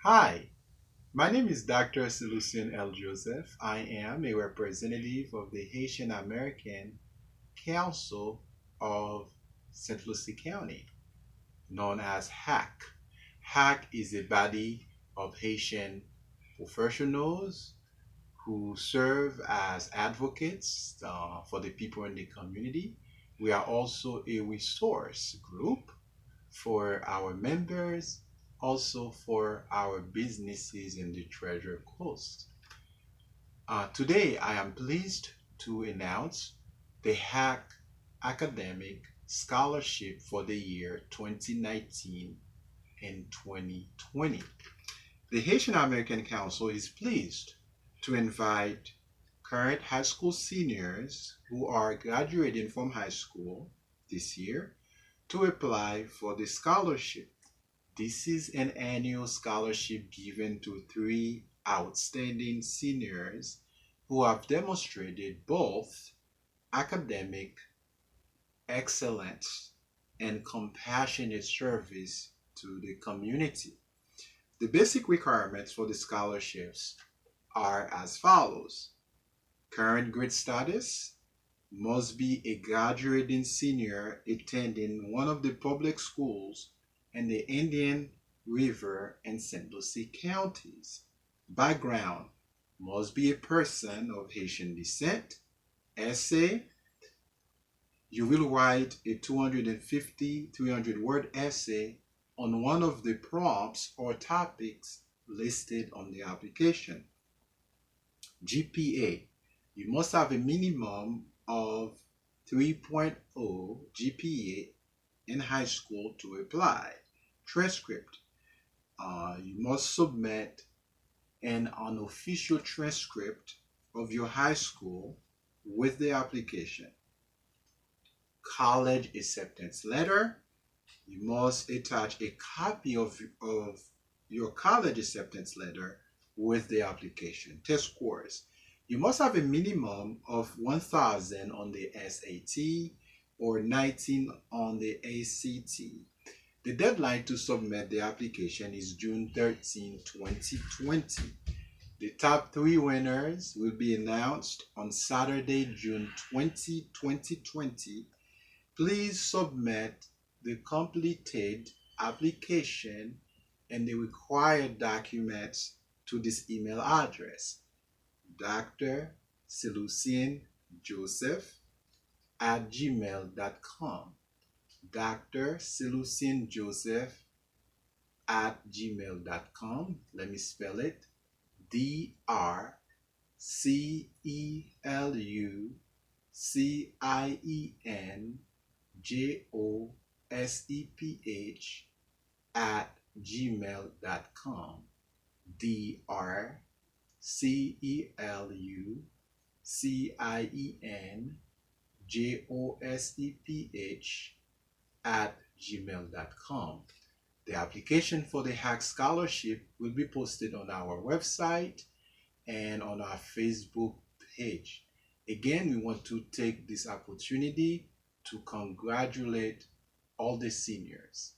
Hi, my name is Dr. Lucien L. Joseph. I am a representative of the Haitian American Council of St. Lucie County, known as HAC. HAC is a body of Haitian professionals who serve as advocates for the people in the community. We are also a resource group for our members, also for our businesses in the Treasure Coast. Today, I am pleased to announce the HAC Academic Scholarship for the year 2019 and 2020. The Haitian American Council is pleased to invite current high school seniors who are graduating from high school this year to apply for the scholarship. This is an annual scholarship given to three outstanding seniors who have demonstrated both academic excellence and compassionate service to the community. The basic requirements for the scholarships are as follows. Current grade status must be a graduating senior attending one of the public schools in the Indian River and St. Lucie counties. Background must be a person of Haitian descent. Essay, you will write a 250, 300 word essay on one of the prompts or topics listed on the application. GPA, you must have a minimum of 3.0 GPA in high school to apply. Transcript, you must submit an unofficial transcript of your high school with the application. College acceptance letter, you must attach a copy of your college acceptance letter with the application. Test scores, you must have a minimum of 1,000 on the SAT or 19 on the ACT. The deadline to submit the application is June 13, 2020. The top three winners will be announced on Saturday, June 20, 2020. Please submit the completed application and the required documents to this email address, Dr. Lucien Joseph @gmail.com. Dr. Lucien Joseph @gmail.com. Let me spell it. DrCelucienJoseph @gmail.com. DrCelucienJoseph @gmail.com. The application for the HAC scholarship will be posted on our website and on our Facebook page. Again, we want to take this opportunity to congratulate all the seniors.